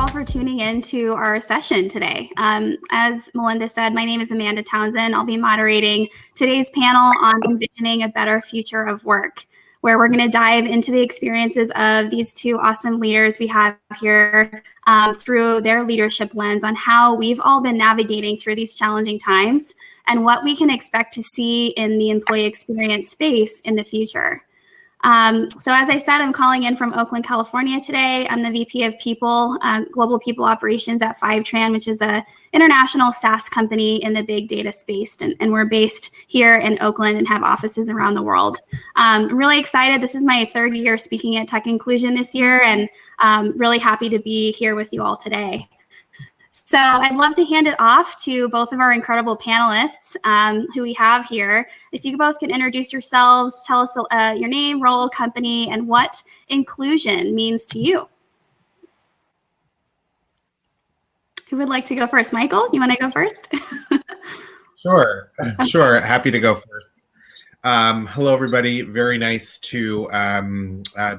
all for tuning in to our session today. As Melinda said, my name is Amanda Townsend. I'll be moderating today's panel on envisioning a better future of work, where we're going to dive into the experiences of these two awesome leaders we have here through their leadership lens on how we've all been navigating through these challenging times and what we can expect to see in the employee experience space in the future. So as I said, I'm calling in from Oakland, California today. I'm the VP of People, Global People Operations at Fivetran, which is an international SaaS company in the big data space. And we're based here in Oakland and have offices around the world. I'm really excited. This is my third year speaking at Tech Inclusion this year, and really happy to be here with you all today. So I'd love to hand it off to both of our incredible panelists who we have here. If you both can introduce yourselves, tell us your name, role, company, and what inclusion means to you. Who would like to go first? Michael, you want to go first? Sure. Happy to go first. Hello, everybody. Very nice to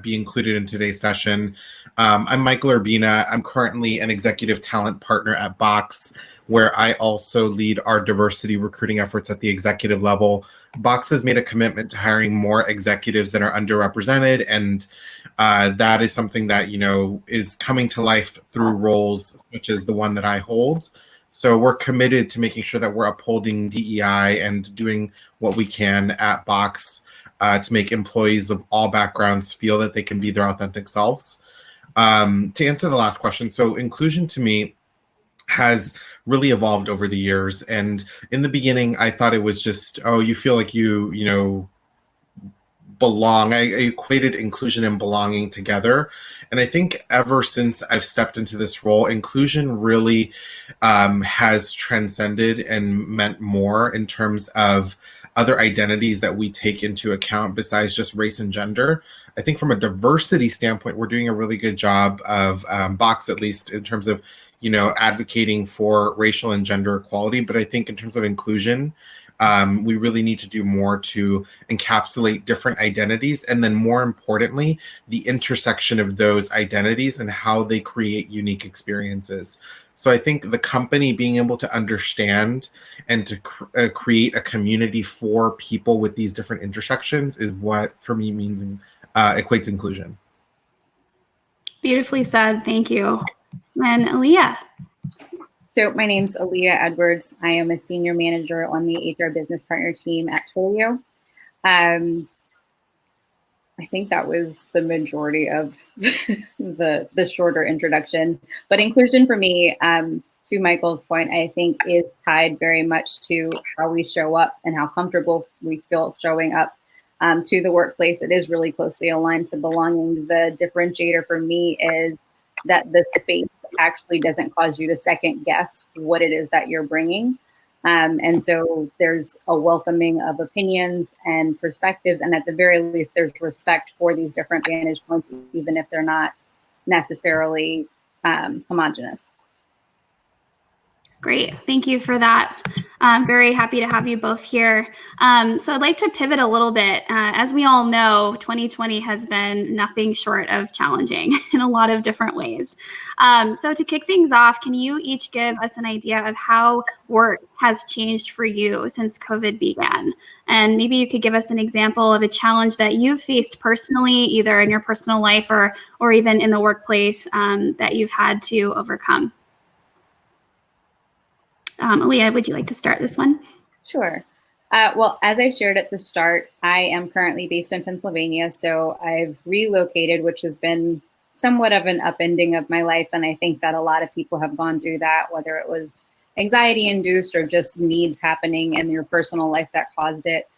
be included in today's session. I'm Michael Urbina. I'm currently an executive talent partner at Box, where I also lead our diversity recruiting efforts at the executive level. Box has made a commitment to hiring more executives that are underrepresented, and that is something that, is coming to life through roles such as the one that I hold. So we're committed to making sure that we're upholding DEI and doing what we can at Box to make employees of all backgrounds feel that they can be their authentic selves. To answer the last question, so inclusion to me has really evolved over the years. And in the beginning, I thought it was just, oh, you feel like you belong. I equated inclusion and belonging together. And I think ever since I've stepped into this role, inclusion really has transcended and meant more in terms of other identities that we take into account besides just race and gender. I think from a diversity standpoint, we're doing a really good job of Box, at least in terms of, advocating for racial and gender equality. But I think in terms of inclusion, we really need to do more to encapsulate different identities, and then more importantly, the intersection of those identities and how they create unique experiences. So I think the company being able to understand and to create a community for people with these different intersections is what, for me, means equates inclusion. Beautifully said. Thank you. And Aliyah. So my name's Aliyah Edwards. I am a senior manager on the HR business partner team at Twilio. I think that was the majority of the shorter introduction. But inclusion for me, to Michael's point, I think is tied very much to how we show up and how comfortable we feel showing up to the workplace. It is really closely aligned to belonging. The differentiator for me is that the space actually doesn't cause you to second guess what it is that you're bringing. And so there's a welcoming of opinions and perspectives. And at the very least, there's respect for these different vantage points, even if they're not necessarily homogenous. Great. Thank you for that. I'm very happy to have you both here. So I'd like to pivot a little bit. As we all know, 2020 has been nothing short of challenging in a lot of different ways. So to kick things off, can you each give us an idea of how work has changed for you since COVID began? And maybe you could give us an example of a challenge that you've faced personally, either in your personal life or even in the workplace that you've had to overcome. Aliyah, would you like to start this one? Sure. Well, as I shared at the start, I am currently based in Pennsylvania. So I've relocated, which has been somewhat of an upending of my life. And I think that a lot of people have gone through that, whether it was anxiety induced or just needs happening in your personal life that caused it.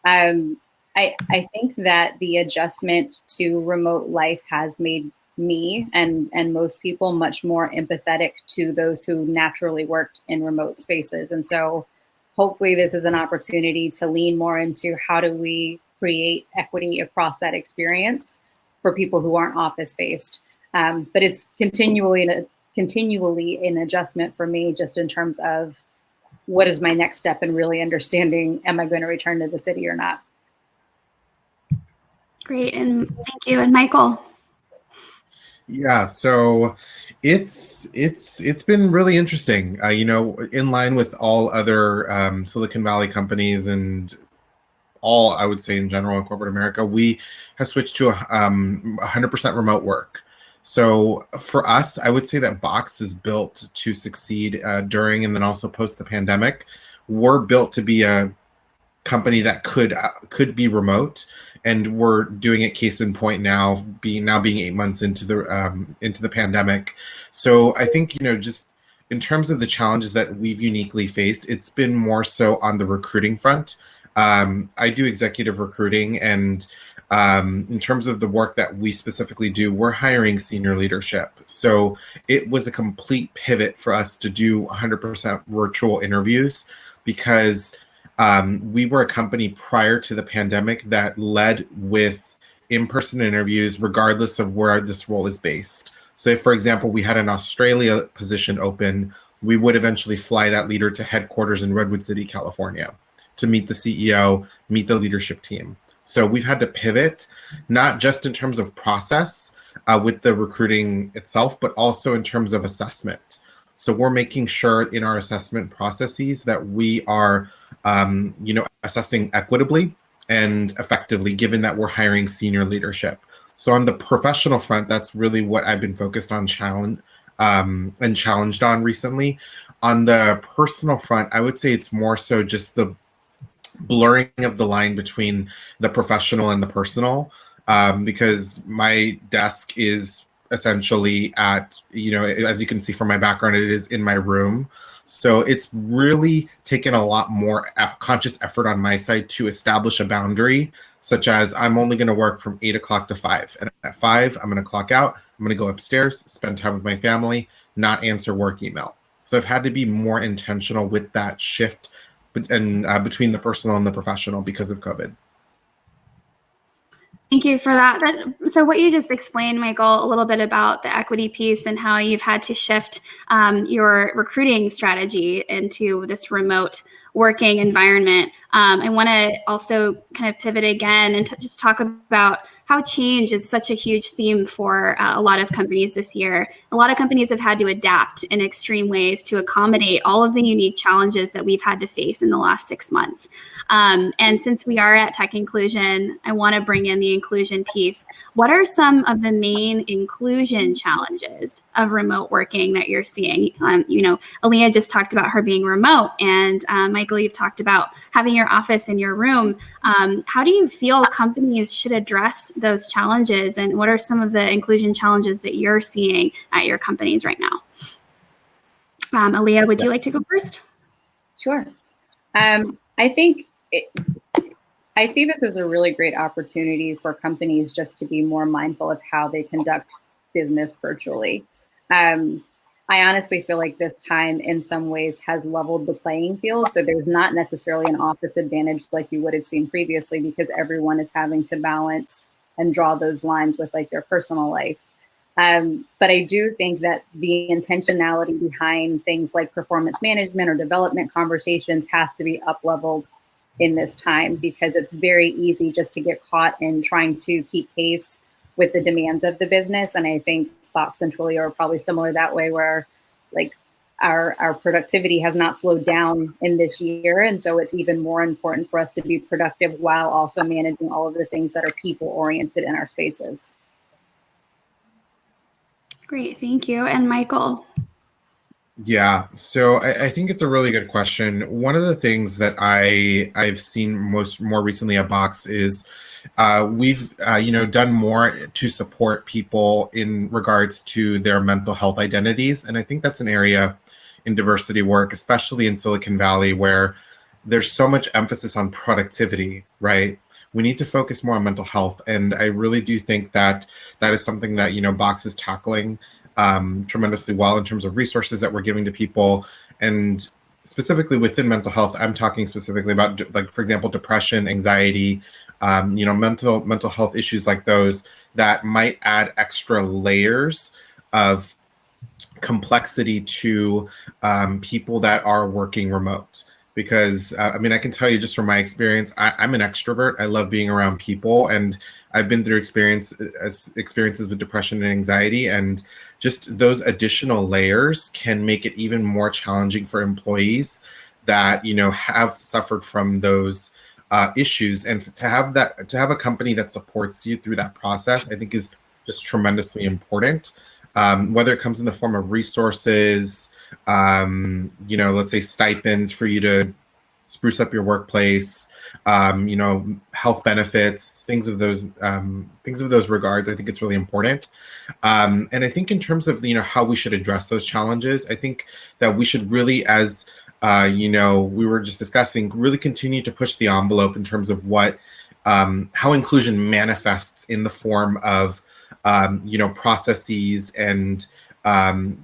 I think that the adjustment to remote life has made me and most people much more empathetic to those who naturally worked in remote spaces. And so hopefully this is an opportunity to lean more into how do we create equity across that experience for people who aren't office-based. But it's continually an adjustment for me, just in terms of what is my next step in really understanding, am I going to return to the city or not? Great, and thank you. And Michael? Yeah, so it's been really interesting. In line with all other Silicon Valley companies and all, I would say in general in corporate America, we have switched to 100% remote work. So for us, I would say that Box is built to succeed during and then also post the pandemic. We're built to be a company that could be remote, and we're doing it case in point now being 8 months into the pandemic. So I think just in terms of the challenges that we've uniquely faced, it's been more so on the recruiting front. I do executive recruiting, and in terms of the work that we specifically do, we're hiring senior leadership. So it was a complete pivot for us to do 100% virtual interviews, because we were a company prior to the pandemic that led with in-person interviews, regardless of where this role is based. So if, for example, we had an Australia position open, we would eventually fly that leader to headquarters in Redwood City, California, to meet the CEO, meet the leadership team. So we've had to pivot, not just in terms of process with the recruiting itself, but also in terms of assessment. So we're making sure in our assessment processes that we are, assessing equitably and effectively, given that we're hiring senior leadership. So on the professional front, that's really what I've been focused on, and challenged on recently. On the personal front, I would say it's more so just the blurring of the line between the professional and the personal, because my desk is essentially at, as you can see from my background, it is in my room. So it's really taken a lot more conscious effort on my side to establish a boundary, such as I'm only going to work from 8 o'clock to 5. And at 5, I'm going to clock out. I'm going to go upstairs, spend time with my family, not answer work email. So I've had to be more intentional with that shift and between the personal and the professional because of COVID. Thank you for that. So what you just explained, Michael, a little bit about the equity piece and how you've had to shift your recruiting strategy into this remote working environment. I want to also kind of pivot again and just talk about how change is such a huge theme for a lot of companies this year. A lot of companies have had to adapt in extreme ways to accommodate all of the unique challenges that we've had to face in the last 6 months. And since we are at Tech Inclusion, I want to bring in the inclusion piece. What are some of the main inclusion challenges of remote working that you're seeing? Aliyah just talked about her being remote, and Michael, you've talked about having your office in your room. How do you feel companies should address those challenges, and what are some of the inclusion challenges that you're seeing at your companies right now? Aliyah, would you like to go first? Sure. I think I see this as a really great opportunity for companies just to be more mindful of how they conduct business virtually. I honestly feel like this time in some ways has leveled the playing field. So there's not necessarily an office advantage like you would have seen previously, because everyone is having to balance and draw those lines with like their personal life. But I do think that the intentionality behind things like performance management or development conversations has to be up-leveled in this time, because it's very easy just to get caught in trying to keep pace with the demands of the business. And I think Box and Twilio are probably similar that way, where like our productivity has not slowed down in this year. And so it's even more important for us to be productive while also managing all of the things that are people-oriented in our spaces. Great, thank you. And Michael? Yeah, so I think it's a really good question. One of the things that I've seen more recently at Box is we've done more to support people in regards to their mental health identities, and I think that's an area in diversity work, especially in Silicon Valley, where there's so much emphasis on productivity, right? We need to focus more on mental health, and I really do think that that is something that Box is tackling tremendously well in terms of resources that we're giving to people. And specifically within mental health, I'm talking specifically about, like, for example, depression, anxiety, mental health issues like those that might add extra layers of complexity to people that are working remote. because I mean, I can tell you just from my experience, I'm an extrovert. I love being around people, and I've been through experiences with depression and anxiety, and just those additional layers can make it even more challenging for employees that, you know, have suffered from those issues. And to have a company that supports you through that process, I think is just tremendously important. Whether it comes in the form of resources, you know, let's say stipends for you to spruce up your workplace, you know, health benefits, things of those regards. I think it's really important. And I think in terms of, you know, how we should address those challenges, I think that we should really, as you know, we were just discussing, really continue to push the envelope in terms of what, how inclusion manifests in the form of, you know, processes and,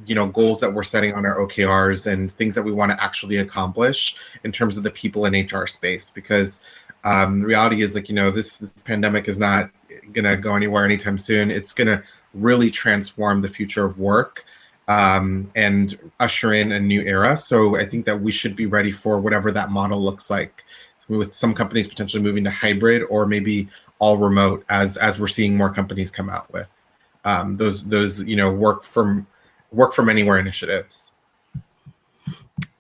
you know, goals that we're setting on our OKRs and things that we want to actually accomplish in terms of the people in HR space. Because the reality is, like, you know, this pandemic is not going to go anywhere anytime soon. It's going to really transform the future of work and usher in a new era. So I think that we should be ready for whatever that model looks like, with some companies potentially moving to hybrid or maybe all remote, as we're seeing more companies come out with those you know, work from anywhere initiatives.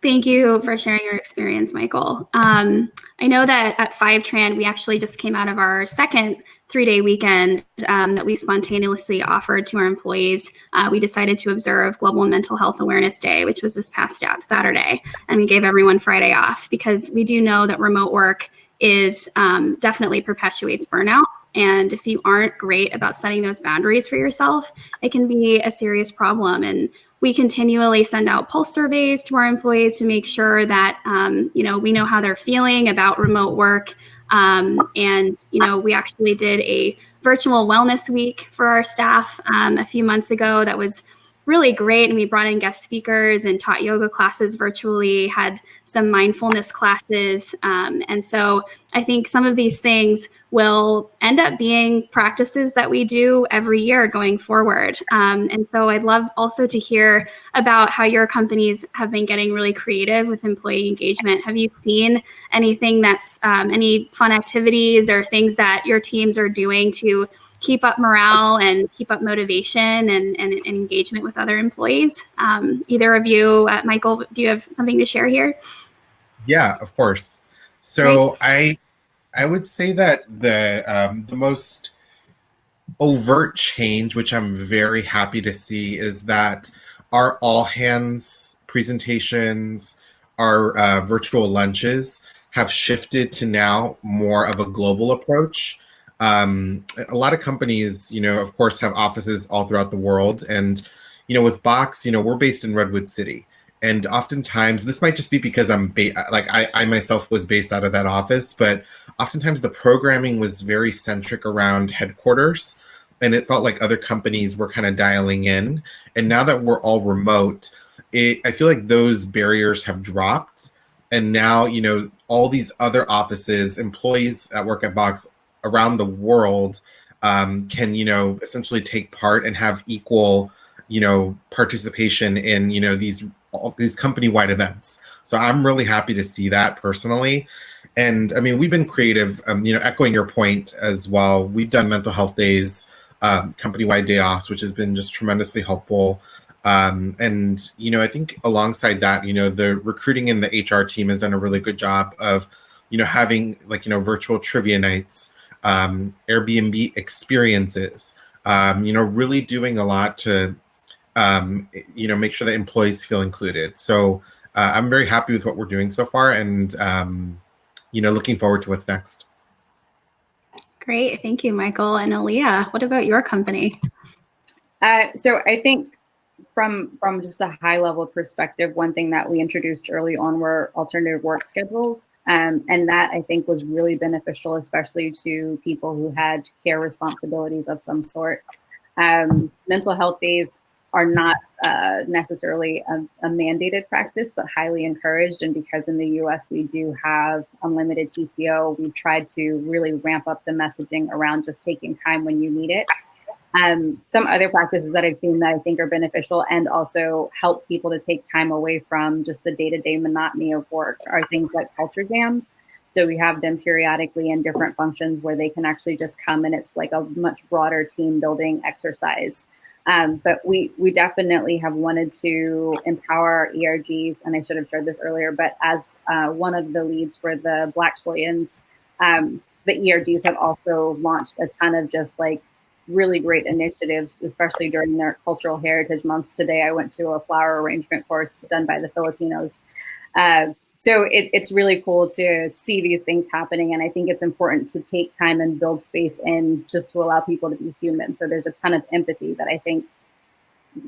Thank you for sharing your experience, Michael. I know that at 5Tran, we actually just came out of our second 3-day weekend that we spontaneously offered to our employees. We decided to observe Global Mental Health Awareness Day, which was this past Saturday, and we gave everyone Friday off because we do know that remote work is definitely perpetuates burnout. And if you aren't great about setting those boundaries for yourself, it can be a serious problem. And we continually send out pulse surveys to our employees to make sure that, you know, we know how they're feeling about remote work. And, you know, we actually did a virtual wellness week for our staff a few months ago that was really great. And we brought in guest speakers and taught yoga classes virtually, had some mindfulness classes. And so I think some of these things will end up being practices that we do every year going forward. And so I'd love also to hear about how your companies have been getting really creative with employee engagement. Have you seen anything that's any fun activities or things that your teams are doing to keep up morale and keep up motivation and engagement with other employees? Either of you, Michael, do you have something to share here? Yeah, of course. So I would say that the most overt change, which I'm very happy to see, is that our all hands presentations, our virtual lunches have shifted to now more of a global approach. A lot of companies, you know, of course, have offices all throughout the world. And, you know, with Box, you know, we're based in Redwood City. And oftentimes, this might just be because I myself was based out of that office, but oftentimes the programming was very centric around headquarters, and it felt like other companies were kind of dialing in. And now that we're all remote, I feel like those barriers have dropped. And now, you know, all these other offices, employees that work at Box around the world can, you know, essentially take part and have equal, you know, participation in, you know, these company-wide events. So I'm really happy to see that personally. And I mean, we've been creative, you know, echoing your point as well. We've done mental health days, company-wide day offs, which has been just tremendously helpful. And, you know, I think alongside that, you know, the recruiting in the HR team has done a really good job of, you know, having, like, you know, virtual trivia nights, Airbnb experiences, you know, really doing a lot to, you know, make sure that employees feel included. So I'm very happy with what we're doing so far, and, you know, looking forward to what's next. Great. Thank you, Michael. And Aliyah, what about your company? So I think from just a high level perspective, one thing that we introduced early on were alternative work schedules. And that, I think, was really beneficial, especially to people who had care responsibilities of some sort. Mental health days are not necessarily a mandated practice, but highly encouraged. And because in the US we do have unlimited PTO, we've tried to really ramp up the messaging around just taking time when you need it. Some other practices that I've seen that I think are beneficial and also help people to take time away from just the day-to-day monotony of work are things like culture jams. So we have them periodically in different functions where they can actually just come, and it's like a much broader team building exercise. But we definitely have wanted to empower our ERGs, and I should have shared this earlier, but as one of the leads for the Blaxploians, the ERGs have also launched a ton of just like really great initiatives, especially during their cultural heritage months. Today, I went to a flower arrangement course done by the Filipinos. So it's really cool to see these things happening. And I think it's important to take time and build space in just to allow people to be human. So there's a ton of empathy that I think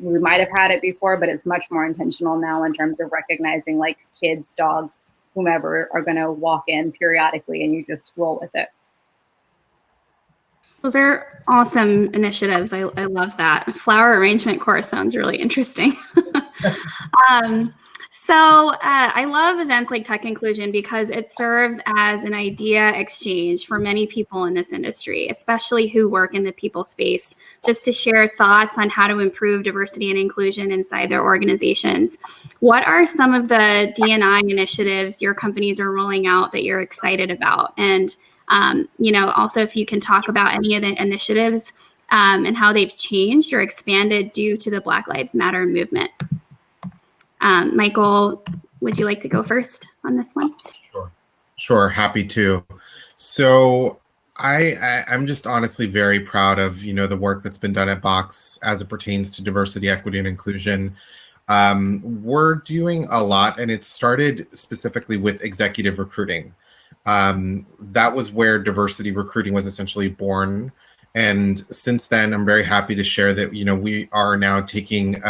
we might have had it before, but it's much more intentional now in terms of recognizing like kids, dogs, whomever are going to walk in periodically, and you just roll with it. Those are awesome initiatives. I love that. Flower arrangement course sounds really interesting. I love events like Tech Inclusion because it serves as an idea exchange for many people in this industry, especially who work in the people space, just to share thoughts on how to improve diversity and inclusion inside their organizations. What are some of the D&I initiatives your companies are rolling out that you're excited about? And also if you can talk about any of the initiatives and how they've changed or expanded due to the Black Lives Matter movement. Michael, would you like to go first on this one? Sure, happy to. So I'm just honestly very proud of, the work that's been done at Box as it pertains to diversity, equity, and inclusion. We're doing a lot, and it started specifically with executive recruiting. That was where diversity recruiting was essentially born. And since then, I'm very happy to share that, we are now taking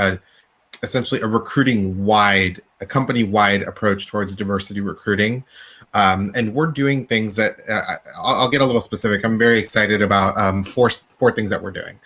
essentially a company-wide approach towards diversity recruiting. And we're doing things that, I'll get a little specific. I'm very excited about four things that we're doing.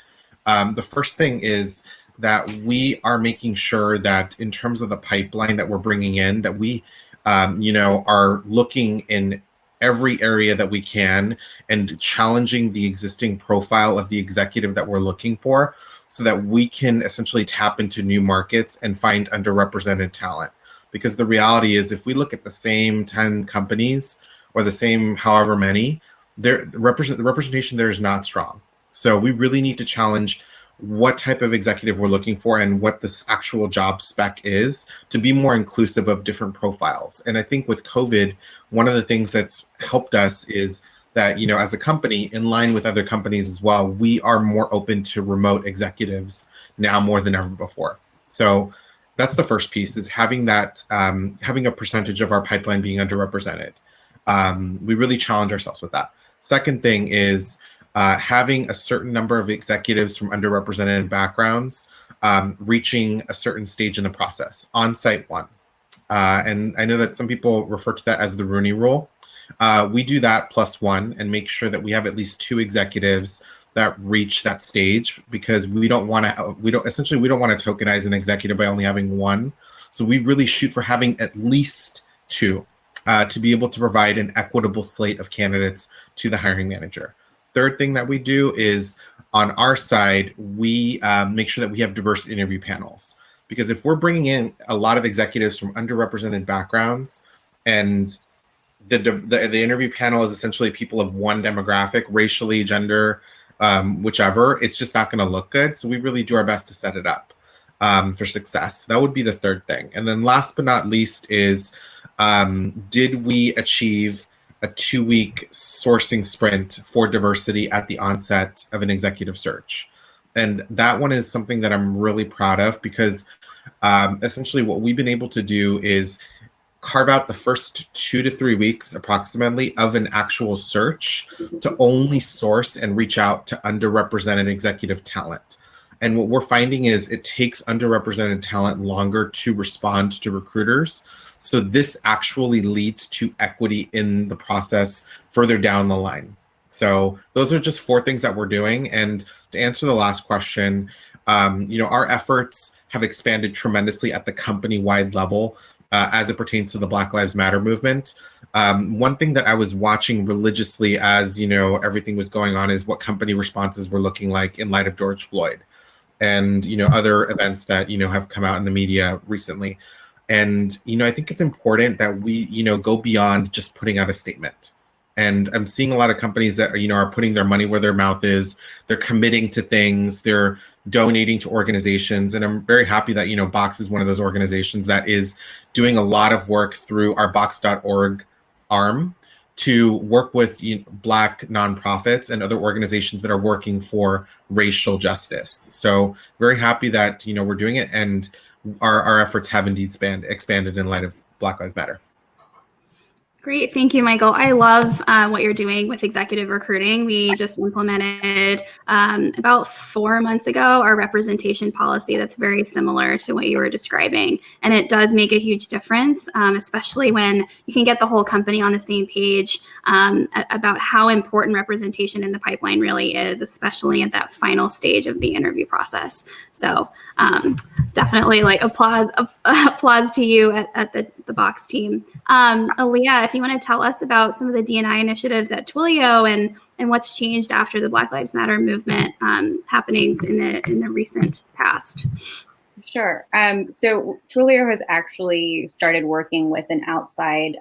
The first thing is that we are making sure that in terms of the pipeline that we're bringing in, that we, are looking in every area that we can and challenging the existing profile of the executive that we're looking for so that we can essentially tap into new markets and find underrepresented talent. Because the reality is, if we look at the same 10 companies or the same however many, the representation there is not strong. So we really need to challenge what type of executive we're looking for and what this actual job spec is to be more inclusive of different profiles. And I think with COVID, one of the things that's helped us is that, as a company, in line with other companies as well, we are more open to remote executives now more than ever before. So that's the first piece, is having that, having a percentage of our pipeline being underrepresented. We really challenge ourselves with that. Second thing is having a certain number of executives from underrepresented backgrounds reaching a certain stage in the process, on-site one. And I know that some people refer to that as the Rooney Rule. We do that +1 and make sure that we have at least 2 executives that reach that stage, because we don't want to tokenize an executive by only having 1. So we really shoot for having at least 2 to be able to provide an equitable slate of candidates to the hiring manager. Third thing that we do is, on our side, we make sure that we have diverse interview panels. Because if we're bringing in a lot of executives from underrepresented backgrounds, and the interview panel is essentially people of one demographic, racially, gender, whichever, it's just not going to look good. So we really do our best to set it up for success. That would be the third thing. And then last but not least is, did we achieve a 2-week sourcing sprint for diversity at the onset of an executive search? And that one is something that I'm really proud of, because essentially what we've been able to do is carve out the first 2 to 3 weeks approximately of an actual search to only source and reach out to underrepresented executive talent. And what we're finding is it takes underrepresented talent longer to respond to recruiters. So this actually leads to equity in the process further down the line. So those are just 4 things that we're doing. And to answer the last question, our efforts have expanded tremendously at the company-wide level. as it pertains to the Black Lives Matter movement. One thing that I was watching religiously as, everything was going on is what company responses were looking like in light of George Floyd and, other events that, have come out in the media recently. And, I think it's important that we, go beyond just putting out a statement. And I'm seeing a lot of companies that are putting their money where their mouth is. They're committing to things. They're donating to organizations. And I'm very happy that, Box is one of those organizations that is doing a lot of work through our Box.org arm to work with Black nonprofits and other organizations that are working for racial justice. So very happy that, we're doing it. And our efforts have indeed expanded in light of Black Lives Matter. Great. Thank you, Michael. I love what you're doing with executive recruiting. We just implemented about 4 months ago our representation policy that's very similar to what you were describing. And it does make a huge difference, especially when you can get the whole company on the same page about how important representation in the pipeline really is, especially at that final stage of the interview process. So definitely applause to you at the Box team. Aliyah, if you want to tell us about some of the D&I initiatives at Twilio and what's changed after the Black Lives Matter movement happenings in the recent past. Sure. So Twilio has actually started working with an outside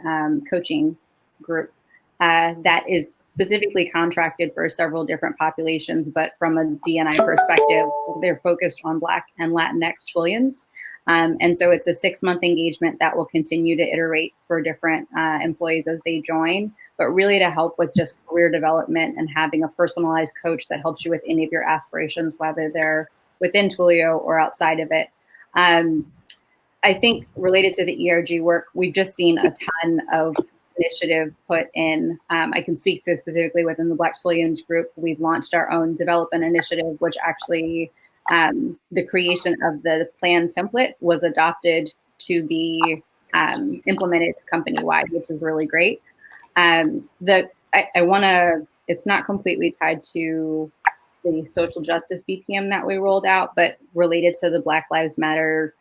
coaching group that is specifically contracted for several different populations, but from a D&I perspective, they're focused on Black and Latinx Twilians. And so it's a 6-month engagement that will continue to iterate for different employees as they join, but really to help with just career development and having a personalized coach that helps you with any of your aspirations, whether they're within Twilio or outside of it. I think related to the ERG work, we've just seen a ton of initiative put in. I can speak to specifically within the Black Twilians group. We've launched our own development initiative, which actually the creation of the plan template was adopted to be implemented company-wide, which is really great. It's not completely tied to the social justice BPM that we rolled out, but related to the Black Lives Matter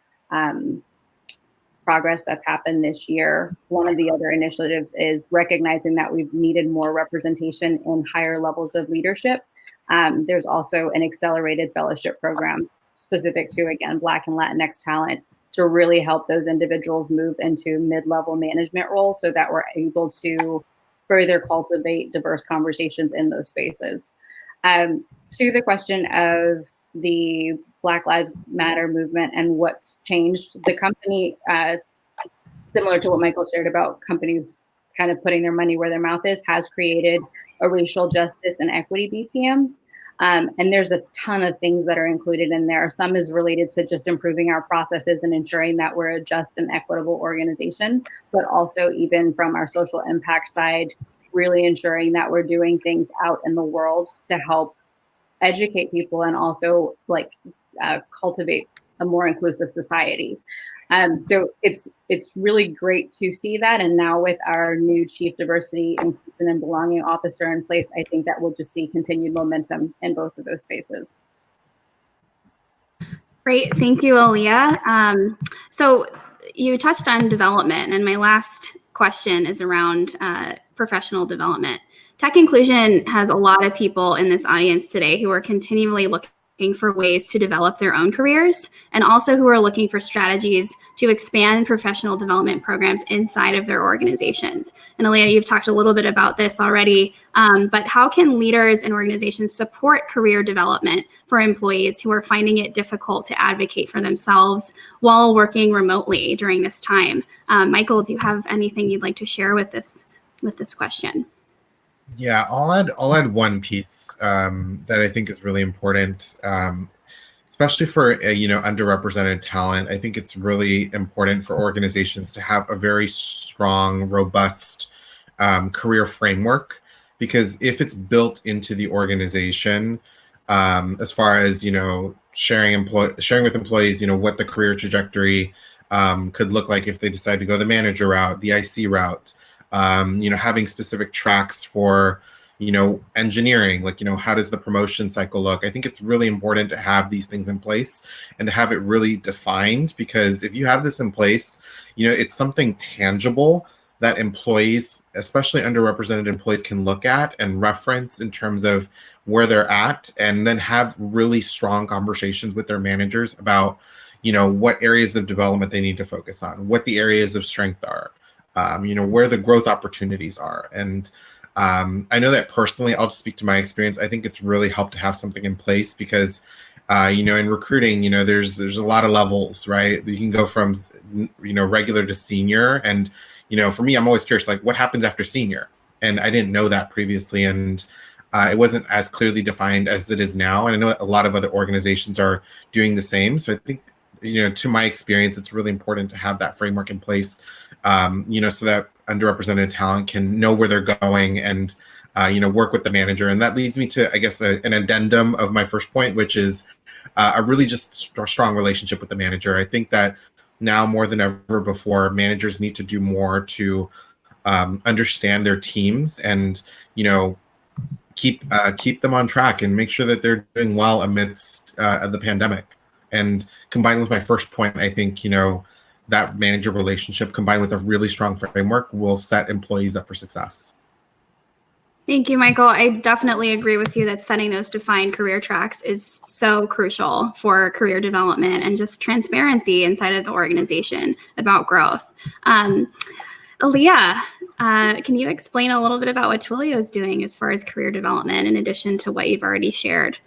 progress that's happened this year. One of the other initiatives is recognizing that we've needed more representation in higher levels of leadership. There's also an accelerated fellowship program specific to, again, Black and Latinx talent to really help those individuals move into mid-level management roles so that we're able to further cultivate diverse conversations in those spaces. To the question of the Black Lives Matter movement and what's changed, the company, similar to what Michael shared about companies kind of putting their money where their mouth is, has created a racial justice and equity BPM. And there's a ton of things that are included in there. Some is related to just improving our processes and ensuring that we're a just and equitable organization, but also even from our social impact side, really ensuring that we're doing things out in the world to help educate people and also cultivate a more inclusive society. So it's really great to see that. And now with our new Chief Diversity, Inclusion and Belonging Officer in place, I think that we'll just see continued momentum in both of those spaces. Great. Thank you, Aliyah. So you touched on development, and my last question is around professional development. Tech inclusion has a lot of people in this audience today who are continually looking for ways to develop their own careers, and also who are looking for strategies to expand professional development programs inside of their organizations. And Aliyah, you've talked a little bit about this already, but how can leaders and organizations support career development for employees who are finding it difficult to advocate for themselves while working remotely during this time? Michael, do you have anything you'd like to share with this question? Yeah, I'll add one piece that I think is really important, especially for underrepresented talent. I think it's really important for organizations to have a very strong, robust career framework, because if it's built into the organization, as far as sharing with employees, what the career trajectory could look like if they decide to go the manager route, the IC route. Having specific tracks for, engineering, like, how does the promotion cycle look? I think it's really important to have these things in place and to have it really defined, because if you have this in place, it's something tangible that employees, especially underrepresented employees, can look at and reference in terms of where they're at, and then have really strong conversations with their managers about, what areas of development they need to focus on, what the areas of strength are, where the growth opportunities are. And I know that personally, I'll just speak to my experience. I think it's really helped to have something in place because, in recruiting, there's a lot of levels, right? You can go from, regular to senior. And, for me, I'm always curious, like, what happens after senior? And I didn't know that previously. And it wasn't as clearly defined as it is now. And I know a lot of other organizations are doing the same. So I think, to my experience, it's really important to have that framework in place, so that underrepresented talent can know where they're going and, work with the manager. And that leads me to, I guess, an addendum of my first point, which is a really just strong relationship with the manager. I think that now more than ever before, managers need to do more to understand their teams and, keep them on track and make sure that they're doing well amidst the pandemic. And combined with my first point, I think, that manager relationship combined with a really strong framework will set employees up for success. Thank you, Michael. I definitely agree with you that setting those defined career tracks is so crucial for career development and just transparency inside of the organization about growth. Aliyah, can you explain a little bit about what Twilio is doing as far as career development in addition to what you've already shared?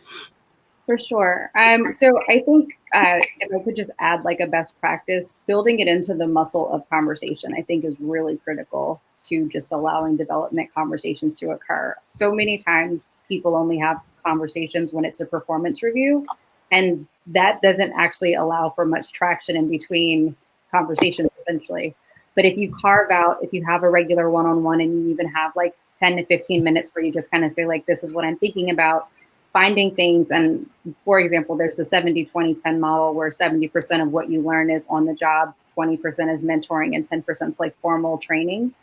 For sure. So I think if I could just add like a best practice, building it into the muscle of conversation, I think is really critical to just allowing development conversations to occur. So many times people only have conversations when it's a performance review, and that doesn't actually allow for much traction in between conversations, essentially. But if you have a regular one-on-one and you even have like 10 to 15 minutes where you just kind of say like, this is what I'm thinking about, finding things. And for example, there's the 70-20-10 model where 70% of what you learn is on the job, 20% is mentoring, and 10% is like formal training.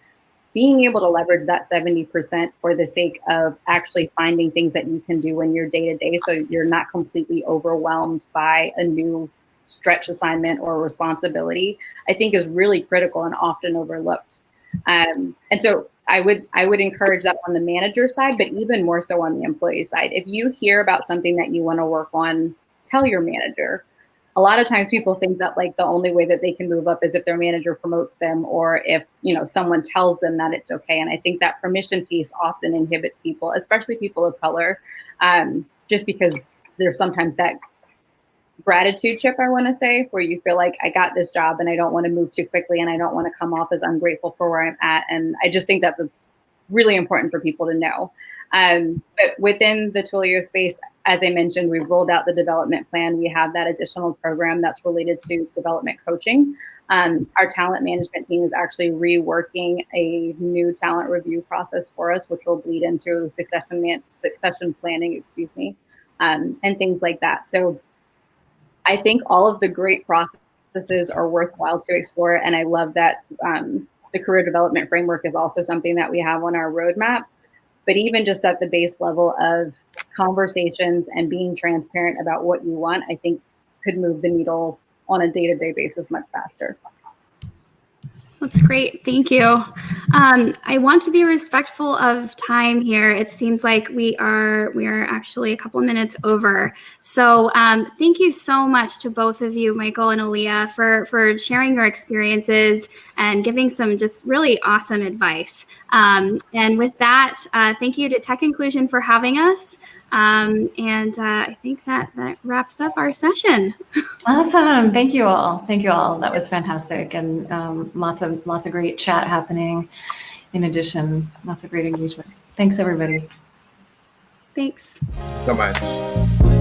Being able to leverage that 70% for the sake of actually finding things that you can do in your day-to-day so you're not completely overwhelmed by a new stretch assignment or responsibility, I think is really critical and often overlooked. And so I would encourage that on the manager side, but even more so on the employee side. If you hear about something that you want to work on, tell your manager. A lot of times people think that like the only way that they can move up is if their manager promotes them or if, someone tells them that it's okay. And I think that permission piece often inhibits people, especially people of color, just because there's sometimes that gratitude chip, I want to say, where you feel like I got this job and I don't want to move too quickly and I don't want to come off as ungrateful for where I'm at. And I just think that that's really important for people to know. But within the Twilio space, as I mentioned, we've rolled out the development plan. We have that additional program that's related to development coaching. Our talent management team is actually reworking a new talent review process for us, which will bleed into succession planning, and things like that. So I think all of the great processes are worthwhile to explore. And I love that the career development framework is also something that we have on our roadmap. But even just at the base level of conversations and being transparent about what you want, I think could move the needle on a day-to-day basis much faster. That's great. Thank you. I want to be respectful of time here. It seems like we are actually a couple of minutes over. So thank you so much to both of you, Michael and Aliyah, for sharing your experiences and giving some just really awesome advice. And with that, thank you to Tech Inclusion for having us. I think that wraps up our session. Awesome. Thank you all. Thank you all. That was fantastic. And lots of great chat happening. In addition, lots of great engagement. Thanks, everybody. Thanks so much.